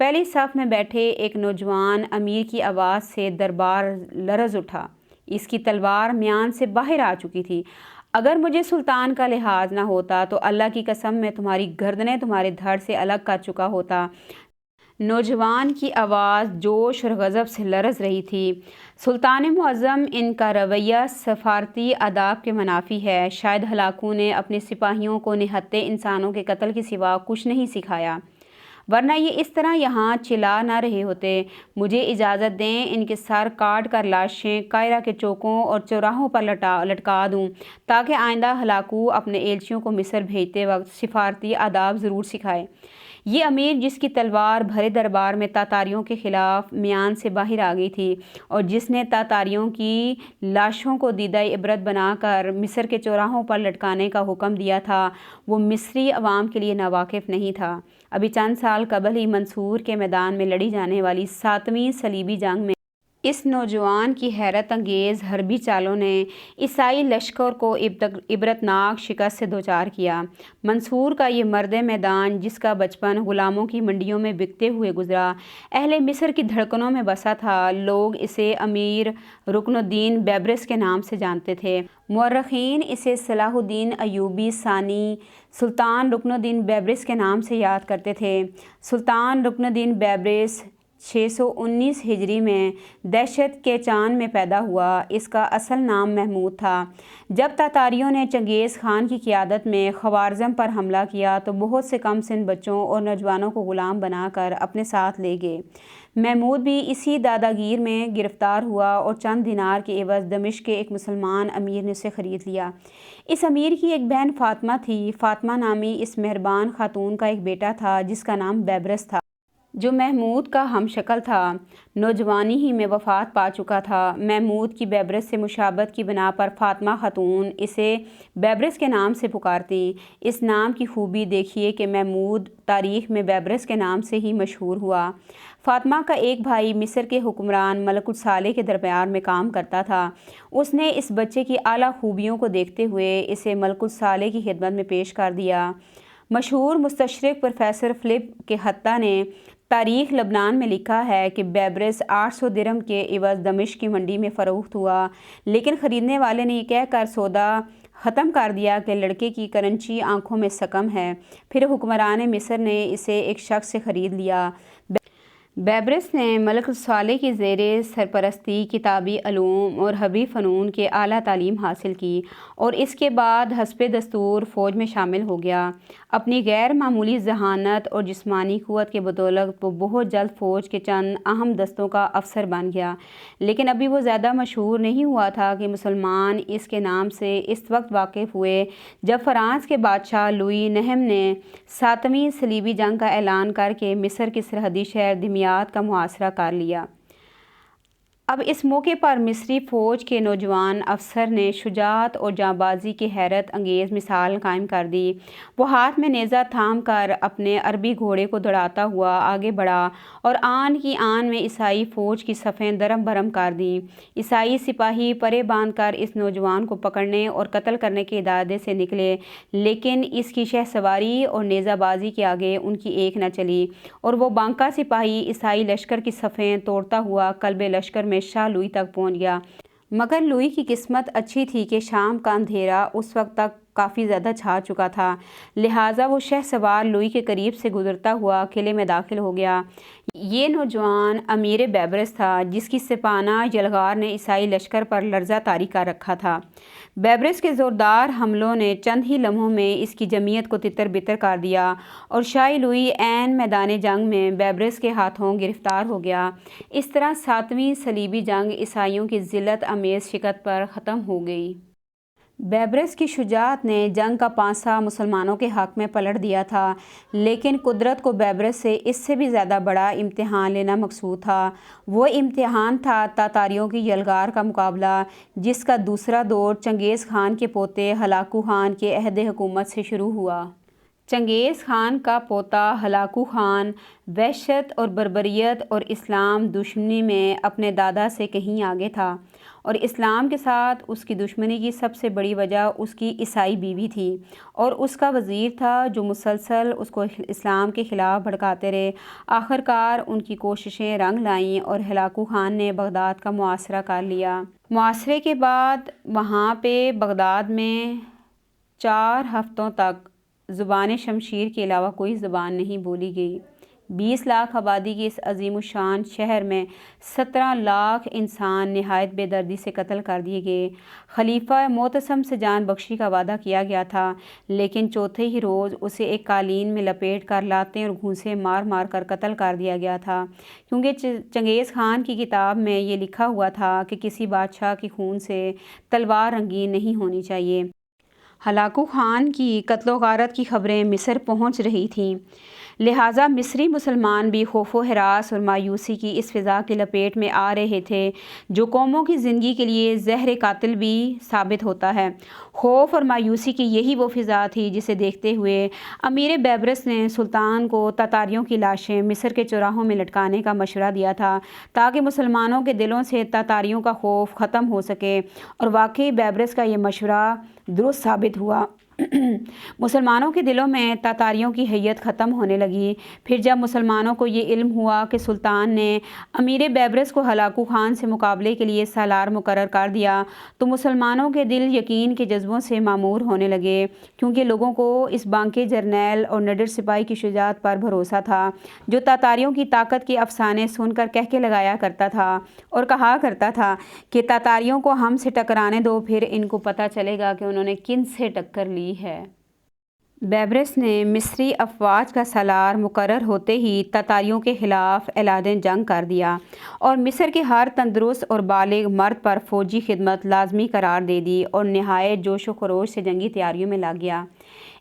پہلی صف میں بیٹھے ایک نوجوان امیر کی آواز سے دربار لرز اٹھا۔ اس کی تلوار میان سے باہر آ چکی تھی۔ اگر مجھے سلطان کا لحاظ نہ ہوتا تو اللہ کی قسم میں تمہاری گردنیں تمہارے دھڑ سے الگ کر چکا ہوتا۔ نوجوان کی آواز جوش اور غضب سے لرز رہی تھی۔ سلطان معظم، ان کا رویہ سفارتی آداب کے منافی ہے۔ شاید ہلاکو نے اپنے سپاہیوں کو نہتے انسانوں کے قتل کے سوا کچھ نہیں سکھایا، ورنہ یہ اس طرح یہاں چلا نہ رہے ہوتے۔ مجھے اجازت دیں ان کے سر کاٹ کر لاشیں قاہرہ کے چوکوں اور چوراہوں پر لٹکا دوں، تاکہ آئندہ ہلاکو اپنے ایلچیوں کو مصر بھیجتے وقت سفارتی آداب ضرور سکھائے۔ یہ امیر جس کی تلوار بھرے دربار میں تاتاریوں کے خلاف میان سے باہر آ گئی تھی، اور جس نے تاتاریوں کی لاشوں کو دیدہ عبرت بنا کر مصر کے چوراہوں پر لٹکانے کا حکم دیا تھا، وہ مصری عوام کے لیے ناواقف نہیں تھا۔ ابھی چند سال قبل ہی منصور کے میدان میں لڑی جانے والی 7ویں صلیبی جنگ میں اس نوجوان کی حیرت انگیز حربی چالوں نے عیسائی لشکر کو عبرتناک شکست سے دوچار کیا۔ منصور کا یہ مرد میدان، جس کا بچپن غلاموں کی منڈیوں میں بکتے ہوئے گزرا، اہل مصر کی دھڑکنوں میں بسا تھا۔ لوگ اسے امیر رکن الدین بیبرس کے نام سے جانتے تھے۔ مورخین اسے صلاح الدین ایوبی ثانی سلطان رکن الدین بیبرس کے نام سے یاد کرتے تھے۔ سلطان رکن الدین بیبرس 619 ہجری میں دہشت کے چان میں پیدا ہوا۔ اس کا اصل نام محمود تھا۔ جب تاتاریوں نے چنگیز خان کی قیادت میں خوارزم پر حملہ کیا تو بہت سے کم سن بچوں اور نوجوانوں کو غلام بنا کر اپنے ساتھ لے گئے۔ محمود بھی اسی داداگیر میں گرفتار ہوا اور چند دینار کے عوض دمشق کے ایک مسلمان امیر نے اسے خرید لیا۔ اس امیر کی ایک بہن فاطمہ تھی۔ فاطمہ نامی اس مہربان خاتون کا ایک بیٹا تھا جس کا نام بیبرس تھا، جو محمود کا ہم شکل تھا۔ نوجوانی ہی میں وفات پا چکا تھا۔ محمود کی بیبرس سے مشابہت کی بنا پر فاطمہ خاتون اسے بیبرس کے نام سے پکارتی۔ اس نام کی خوبی دیکھیے کہ محمود تاریخ میں بیبرس کے نام سے ہی مشہور ہوا۔ فاطمہ کا ایک بھائی مصر کے حکمران ملک الصالح کے دربار میں کام کرتا تھا۔ اس نے اس بچے کی اعلیٰ خوبیوں کو دیکھتے ہوئے اسے ملک الصالح کی خدمت میں پیش کر دیا۔ مشہور مستشرق پروفیسر فلپ کے حتہ نے تاریخ لبنان میں لکھا ہے کہ بیبرس 800 درہم کے عوض دمشق کی منڈی میں فروخت ہوا، لیکن خریدنے والے نے یہ کہہ کر سودا ختم کر دیا کہ لڑکے کی کرنچی آنکھوں میں سکم ہے۔ پھر حکمران مصر نے اسے ایک شخص سے خرید لیا۔ بیبرس نے ملک الصالح کی زیر سرپرستی کتابی علوم اور حربی فنون کے اعلیٰ تعلیم حاصل کی اور اس کے بعد حسب دستور فوج میں شامل ہو گیا۔ اپنی غیر معمولی ذہانت اور جسمانی قوت کے بدولت وہ بہت جلد فوج کے چند اہم دستوں کا افسر بن گیا، لیکن ابھی وہ زیادہ مشہور نہیں ہوا تھا کہ مسلمان اس کے نام سے اس وقت واقف ہوئے جب فرانس کے بادشاہ لوئی نہم نے 7ویں صلیبی جنگ کا اعلان کر کے مصر کے سرحدی شہر دمیاط کا محاصرہ کر لیا۔ اب اس موقع پر مصری فوج کے نوجوان افسر نے شجاعت اور جانبازی کی حیرت انگیز مثال قائم کر دی۔ وہ ہاتھ میں نیزہ تھام کر اپنے عربی گھوڑے کو دوڑاتا ہوا آگے بڑھا اور آن کی آن میں عیسائی فوج کی صفیں درم برم کر دیں۔ عیسائی سپاہی پرے باندھ کر اس نوجوان کو پکڑنے اور قتل کرنے کے ارادے سے نکلے، لیکن اس کی شہ سواری اور نیزہ بازی کے آگے ان کی ایک نہ چلی اور وہ بانکا سپاہی عیسائی لشکر کی صفیں توڑتا ہوا قلب لشکر میں شاہ لوئی تک پہنچ گیا۔ مگر لوئی کی قسمت اچھی تھی کہ شام کا اندھیرا اس وقت تک کافی زیادہ چھا چکا تھا، لہٰذا وہ شہ سوار لوئی کے قریب سے گزرتا ہوا قلعے میں داخل ہو گیا۔ یہ نوجوان امیر بیبرس تھا جس کی سپاہانہ یلغار نے عیسائی لشکر پر لرزہ طاری کر رکھا تھا۔ بیبرس کے زوردار حملوں نے چند ہی لمحوں میں اس کی جمعیت کو تتر بتر کر دیا اور شاہ لوئی عین میدان جنگ میں بیبرس کے ہاتھوں گرفتار ہو گیا۔ اس طرح 7ویں صلیبی جنگ عیسائیوں کی ذلت آمیز شکست پر ختم ہو گئی۔ بیبرس کی شجاعت نے جنگ کا پانسا مسلمانوں کے حق میں پلٹ دیا تھا، لیکن قدرت کو بیبرس سے اس سے بھی زیادہ بڑا امتحان لینا مقصود تھا۔ وہ امتحان تھا تاتاریوں کی یلغار کا مقابلہ، جس کا دوسرا دور چنگیز خان کے پوتے ہلاکو خان کے عہد حکومت سے شروع ہوا۔ چنگیز خان کا پوتا ہلاکو خان وحشت اور بربریت اور اسلام دشمنی میں اپنے دادا سے کہیں آگے تھا۔ اور اسلام کے ساتھ اس کی دشمنی کی سب سے بڑی وجہ اس کی عیسائی بیوی تھی اور اس کا وزیر تھا جو مسلسل اس کو اسلام کے خلاف بھڑکاتے رہے۔ آخرکار ان کی کوششیں رنگ لائیں اور ہلاکو خان نے بغداد کا محاصرہ کر لیا۔ محاصرے کے بعد وہاں پہ بغداد میں 4 ہفتوں تک زبان شمشیر کے علاوہ کوئی زبان نہیں بولی گئی۔ 20 لاکھ آبادی کی اس عظیم الشان شہر میں 17 لاکھ انسان نہایت بے دردی سے قتل کر دیے گئے۔ خلیفہ معتصم سے جان بخشی کا وعدہ کیا گیا تھا، لیکن چوتھے ہی روز اسے ایک قالین میں لپیٹ کر لاتیں اور گھونسے مار مار کر قتل کر دیا گیا تھا، کیونکہ چنگیز خان کی کتاب میں یہ لکھا ہوا تھا کہ کسی بادشاہ کے خون سے تلوار رنگین نہیں ہونی چاہیے۔ ہلاکو خان کی قتل و غارت کی خبریں مصر پہنچ رہی تھیں، لہٰذا مصری مسلمان بھی خوف و ہراس اور مایوسی کی اس فضا کی لپیٹ میں آ رہے تھے جو قوموں کی زندگی کے لیے زہر قاتل بھی ثابت ہوتا ہے۔ خوف اور مایوسی کی یہی وہ فضا تھی جسے دیکھتے ہوئے امیر بیبرس نے سلطان کو تاتاریوں کی لاشیں مصر کے چوراہوں میں لٹکانے کا مشورہ دیا تھا تاکہ مسلمانوں کے دلوں سے تاتاریوں کا خوف ختم ہو سکے، اور واقعی بیبرس کا یہ مشورہ درست ثابت ہوا۔ مسلمانوں کے دلوں میں تاتاریوں کی حیت ختم ہونے لگی۔ پھر جب مسلمانوں کو یہ علم ہوا کہ سلطان نے امیر بیبرس کو ہلاکو خان سے مقابلے کے لیے سالار مقرر کر دیا تو مسلمانوں کے دل یقین کے جذبوں سے معمور ہونے لگے، کیونکہ لوگوں کو اس بانکے جرنیل اور نڈر سپاہی کی شجاعت پر بھروسہ تھا جو تاتاریوں کی طاقت کے افسانے سن کر کہکے لگایا کرتا تھا اور کہا کرتا تھا کہ تاتاریوں کو ہم سے ٹکرانے دو، پھر ان کو پتہ چلے گا کہ انہوں نے کن سے ٹکر لی ہے۔ بیبرس نے مصری افواج کا سالار مقرر ہوتے ہی تاتاریوں کے خلاف اعلان جنگ کر دیا اور مصر کے ہر تندرست اور بالغ مرد پر فوجی خدمت لازمی قرار دے دی اور نہایت جوش و خروش سے جنگی تیاریوں میں لگ گیا۔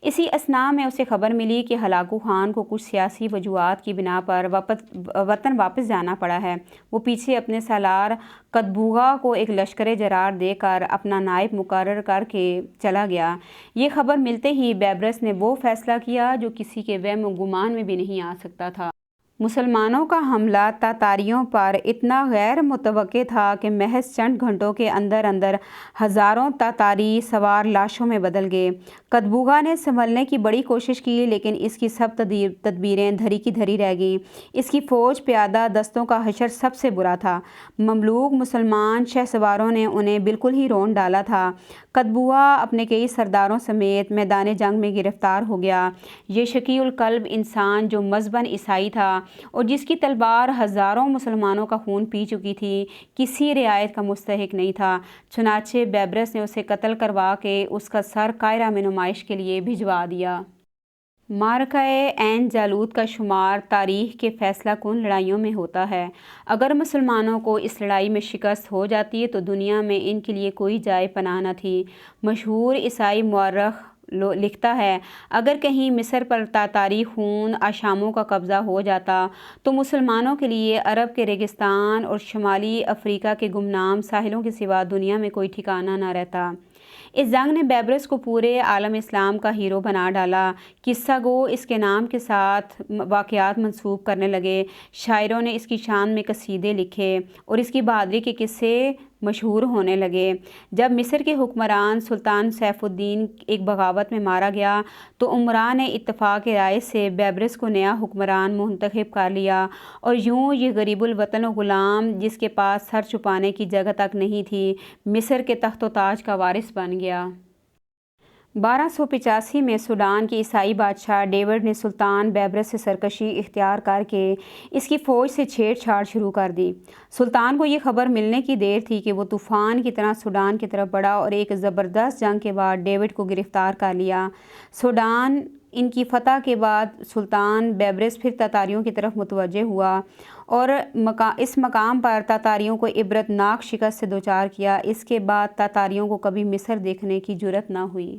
اسی اثناء میں اسے خبر ملی کہ ہلاکو خان کو کچھ سیاسی وجوہات کی بنا پر وطن واپس جانا پڑا ہے۔ وہ پیچھے اپنے سالار قدبوغا کو ایک لشکر جرار دے کر اپنا نائب مقرر کر کے چلا گیا۔ یہ خبر ملتے ہی بیبرس نے وہ فیصلہ کیا جو کسی کے وہم و گمان میں بھی نہیں آ سکتا تھا۔ مسلمانوں کا حملہ تاتاریوں پر اتنا غیر متوقع تھا کہ محض چند گھنٹوں کے اندر اندر ہزاروں تاتاری سوار لاشوں میں بدل گئے۔ قدبوغا نے سنبھلنے کی بڑی کوشش کی، لیکن اس کی سب تدبیریں دھری کی دھری رہ گئیں۔ اس کی فوج پیادہ دستوں کا حشر سب سے برا تھا۔ مملوک مسلمان شہ سواروں نے انہیں بالکل ہی رون ڈالا تھا۔ قدبوغا اپنے کئی سرداروں سمیت میدان جنگ میں گرفتار ہو گیا۔ یہ شقی القلب انسان جو مذہباً عیسائی تھا اور جس کی تلوار ہزاروں مسلمانوں کا خون پی چکی تھی، کسی رعایت کا مستحق نہیں تھا، چنانچہ بیبرس نے اسے قتل کروا کے اس کا سر قاہرہ میں نمائش کے لیے بھجوا دیا۔ معرکہ عین جالوت کا شمار تاریخ کے فیصلہ کن لڑائیوں میں ہوتا ہے۔ اگر مسلمانوں کو اس لڑائی میں شکست ہو جاتی تو دنیا میں ان کے لیے کوئی جائے پناہ نہ تھی۔ مشہور عیسائی مورخ لکھتا ہے، اگر کہیں مصر پر تاتاری خون آشاموں کا قبضہ ہو جاتا تو مسلمانوں کے لیے عرب کے ریگستان اور شمالی افریقہ کے گمنام ساحلوں کے سوا دنیا میں کوئی ٹھکانہ نہ رہتا۔ اس جنگ نے بیبرس کو پورے عالم اسلام کا ہیرو بنا ڈالا۔ قصہ گو اس کے نام کے ساتھ واقعات منسوب کرنے لگے، شاعروں نے اس کی شان میں قصیدے لکھے اور اس کی بہادری کے قصے مشہور ہونے لگے۔ جب مصر کے حکمران سلطان سیف الدین ایک بغاوت میں مارا گیا تو امراء نے اتفاق رائے سے بیبرس کو نیا حکمران منتخب کر لیا، اور یوں یہ غریب الوطن و غلام جس کے پاس سر چھپانے کی جگہ تک نہیں تھی، مصر کے تخت و تاج کا وارث بن گیا۔ 1285 میں سوڈان کے عیسائی بادشاہ ڈیوڈ نے سلطان بیبرس سے سرکشی اختیار کر کے اس کی فوج سے چھیڑ چھاڑ شروع کر دی۔ سلطان کو یہ خبر ملنے کی دیر تھی کہ وہ طوفان کی طرح سوڈان کی طرف بڑھا اور ایک زبردست جنگ کے بعد ڈیوڈ کو گرفتار کر لیا۔ سوڈان ان کی فتح کے بعد سلطان بیبرس پھر تاتاریوں کی طرف متوجہ ہوا اور اس مقام پر تاتاریوں کو عبرت ناک شکست سے دوچار کیا۔ اس کے بعد تاتاریوں کو کبھی مصر دیکھنے کی جرأت نہ ہوئی۔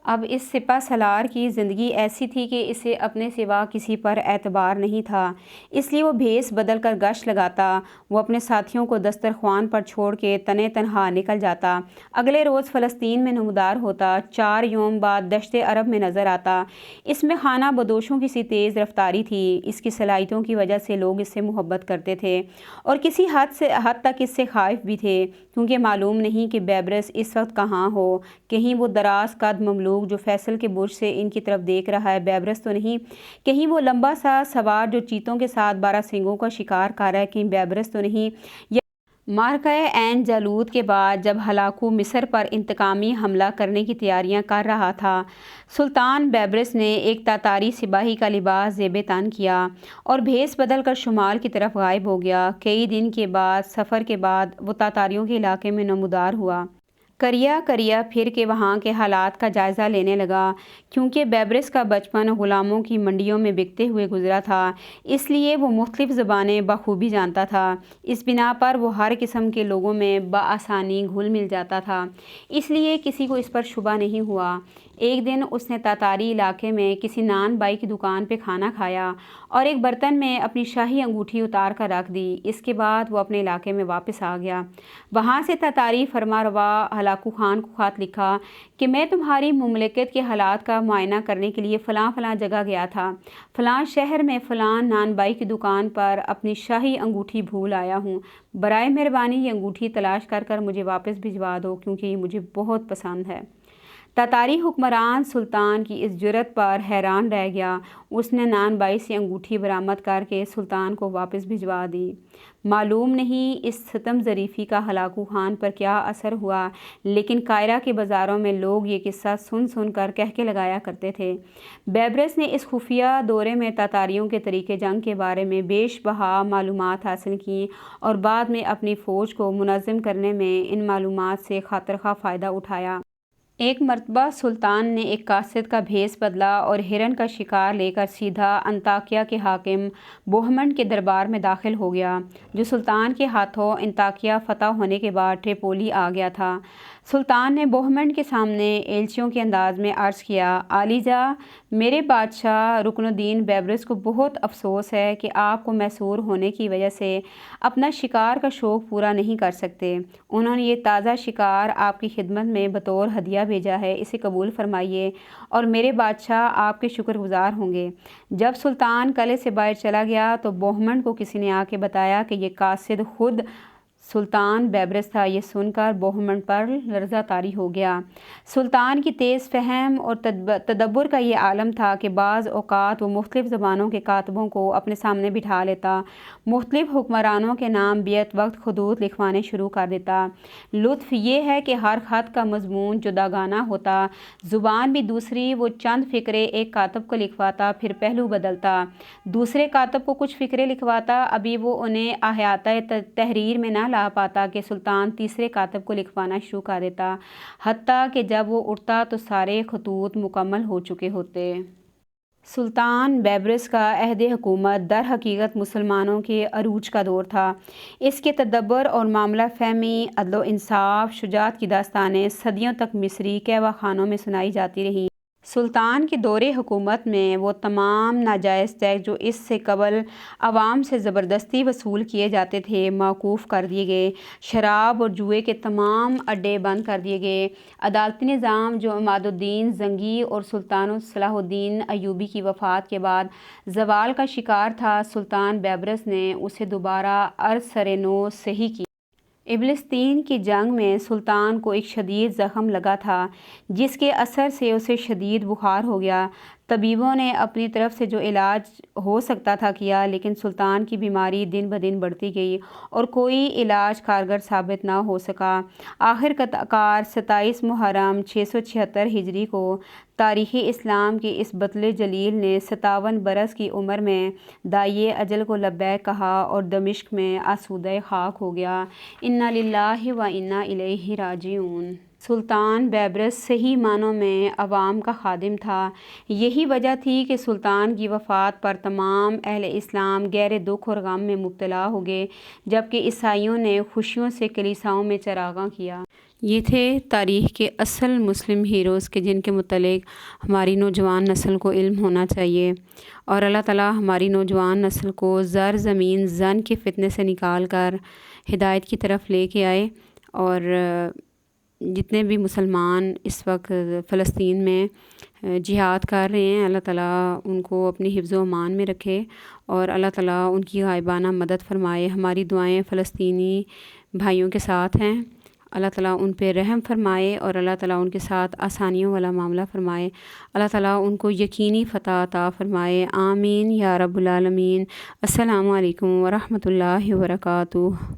اب اس سپہ سالار کی زندگی ایسی تھی کہ اسے اپنے سوا کسی پر اعتبار نہیں تھا، اس لیے وہ بھیس بدل کر گشت لگاتا۔ وہ اپنے ساتھیوں کو دسترخوان پر چھوڑ کے تنے تنہا نکل جاتا۔ اگلے روز فلسطین میں نمودار ہوتا، 4 یوم بعد دشت عرب میں نظر آتا۔ اس میں خانہ بدوشوں کی سی تیز رفتاری تھی، اس کی صلاحیتوں کی وجہ سے لوگ اس سے محبت کرتے تھے اور کسی حد تک اس سے خائف بھی تھے، کیونکہ معلوم نہیں کہ بیبرس اس وقت کہاں ہو۔ کہیں وہ دراز قد مملوک جو فیصل کے برج سے ان کی طرف دیکھ رہا ہے بیبرس تو نہیں، کہیں وہ لمبا سا سوار جو چیتوں کے ساتھ 12 سینگوں کا شکار کر رہا ہے کہیں بیبرس تو نہیں، یا معرکہ عین جالوت کے بعد جب ہلاکو مصر پر انتقامی حملہ کرنے کی تیاریاں کر رہا تھا، سلطان بیبرس نے ایک تاتاری سپاہی کا لباس زیب تن کیا اور بھیس بدل کر شمال کی طرف غائب ہو گیا۔ کئی دن کے بعد سفر کے بعد وہ تاتاریوں کے علاقے میں نمودار ہوا۔ کریا پھر کے وہاں کے حالات کا جائزہ لینے لگا، کیونکہ بیبرس کا بچپن غلاموں کی منڈیوں میں بکتے ہوئے گزرا تھا، اس لیے وہ مختلف زبانیں بخوبی جانتا تھا۔ اس بنا پر وہ ہر قسم کے لوگوں میں بآسانی گھل مل جاتا تھا، اس لیے کسی کو اس پر شبہ نہیں ہوا۔ ایک دن اس نے تاتاری علاقے میں کسی نان بائی کی دکان پہ کھانا کھایا اور ایک برتن میں اپنی شاہی انگوٹھی اتار کر رکھ دی۔ اس کے بعد وہ اپنے علاقے میں واپس آ گیا۔ وہاں سے تاتاری فرما روا ہلاکو خان کو خط لکھا کہ میں تمہاری مملکت کے حالات کا معائنہ کرنے کے لیے فلاں جگہ گیا تھا، فلاں شہر میں فلاں نان بائی کی دکان پر اپنی شاہی انگوٹھی بھول آیا ہوں، برائے مہربانی یہ انگوٹھی تلاش کر مجھے واپس بھجوا دو، کیونکہ یہ مجھے بہت پسند ہے۔ تاتاری حکمران سلطان کی اس جرأت پر حیران رہ گیا۔ اس نے نان بائی سے انگوٹھی برآمد کر کے سلطان کو واپس بھجوا دی۔ معلوم نہیں اس ستم ظریفی کا ہلاکو خان پر کیا اثر ہوا، لیکن قاہرہ کے بازاروں میں لوگ یہ قصہ سن کر کہکے لگایا کرتے تھے۔ بیبرس نے اس خفیہ دورے میں تاتاریوں کے طریقے جنگ کے بارے میں بیش بہا معلومات حاصل کیں اور بعد میں اپنی فوج کو منظم کرنے میں ان معلومات سے خاطرخواہ فائدہ اٹھایا۔ ایک مرتبہ سلطان نے ایک قاصد کا بھیس بدلا اور ہرن کا شکار لے کر سیدھا انطاکیہ کے حاکم بوہمنڈ کے دربار میں داخل ہو گیا، جو سلطان کے ہاتھوں انطاکیہ فتح ہونے کے بعد ٹریپولی آ گیا تھا۔ سلطان نے بوہمنڈ کے سامنے ایلچیوں کے انداز میں عرض کیا، عالیجا، میرے بادشاہ رکن الدین بیبرس کو بہت افسوس ہے کہ آپ کو محصور ہونے کی وجہ سے اپنا شکار کا شوق پورا نہیں کر سکتے۔ انہوں نے یہ تازہ شکار آپ کی خدمت میں بطور ہدیہ بھیجا ہے، اسے قبول فرمائیے اور میرے بادشاہ آپ کے شکر گزار ہوں گے۔ جب سلطان قلعے سے باہر چلا گیا تو بوہمنڈ کو کسی نے آ کے بتایا کہ یہ قاصد خود سلطان بیبرس تھا۔ یہ سن کر بوہمنڈ پر لرزہ طاری ہو گیا۔ سلطان کی تیز فہم اور تدبر کا یہ عالم تھا کہ بعض اوقات وہ مختلف زبانوں کے کاتبوں کو اپنے سامنے بٹھا لیتا، مختلف حکمرانوں کے نام بیت وقت خطوط لکھوانے شروع کر دیتا۔ لطف یہ ہے کہ ہر خط کا مضمون جداگانہ ہوتا، زبان بھی دوسری۔ وہ چند فقرے ایک کاتب کو لکھواتا، پھر پہلو بدلتا، دوسرے کاتب کو کچھ فقرے لکھواتا، ابھی وہ انہیں احاطۂ تحریر میں نہ لا پاتا کہ سلطان تیسرے کاتب کو لکھوانا شروع کر دیتا، حتیٰ کہ جب وہ اٹھتا تو سارے خطوط مکمل ہو چکے ہوتے۔ سلطان بیبرس کا عہد حکومت در حقیقت مسلمانوں کے عروج کا دور تھا۔ اس کے تدبر اور معاملہ فہمی، عدل و انصاف، شجاعت کی داستانیں صدیوں تک مصری کہوہ خانوں میں سنائی جاتی رہیں۔ سلطان کے دور حکومت میں وہ تمام ناجائز ٹیکس جو اس سے قبل عوام سے زبردستی وصول کیے جاتے تھے موقوف کر دیے گئے، شراب اور جوئے کے تمام اڈے بند کر دیے گئے۔ عدالتی نظام جو عماد الدین زنگی اور سلطان صلاح الدین ایوبی کی وفات کے بعد زوال کا شکار تھا، سلطان بیبرس نے اسے دوبارہ از سرِ نو صحیح کیا۔ ابلستین کی جنگ میں سلطان کو ایک شدید زخم لگا تھا، جس کے اثر سے اسے شدید بخار ہو گیا۔ طبیبوں نے اپنی طرف سے جو علاج ہو سکتا تھا کیا، لیکن سلطان کی بیماری دن بدن بڑھتی گئی اور کوئی علاج کارگر ثابت نہ ہو سکا۔ آخر کار 27 محرم 676 ہجری کو تاریخ اسلام کے اس بطل جلیل نے 57 برس کی عمر میں داعیِ اجل کو لبیک کہا اور دمشق میں آسودۂ خاک ہو گیا۔ انا للہ و انا الیہ راجعون۔ سلطان بیبرس صحیح معنوں میں عوام کا خادم تھا۔ یہی وجہ تھی کہ سلطان کی وفات پر تمام اہل اسلام گہرے دکھ اور غم میں مبتلا ہو گئے، جبکہ عیسائیوں نے خوشیوں سے کلیساؤں میں چراغاں کیا۔ یہ تھے تاریخ کے اصل مسلم ہیروز کے جن کے متعلق ہماری نوجوان نسل کو علم ہونا چاہیے، اور اللہ تعالیٰ ہماری نوجوان نسل کو زر زمین زن کے فتنے سے نکال کر ہدایت کی طرف لے کے آئے، اور جتنے بھی مسلمان اس وقت فلسطین میں جہاد کر رہے ہیں، اللہ تعالیٰ ان کو اپنی حفظ و امان میں رکھے، اور اللہ تعالیٰ ان کی غائبانہ مدد فرمائے۔ ہماری دعائیں فلسطینی بھائیوں کے ساتھ ہیں، اللہ تعالیٰ ان پہ رحم فرمائے، اور اللہ تعالیٰ ان کے ساتھ آسانیوں والا معاملہ فرمائے، اللہ تعالیٰ ان کو یقینی فتح عطا فرمائے، آمین یا رب العالمین۔ السلام علیکم ورحمۃ اللہ وبرکاتہ۔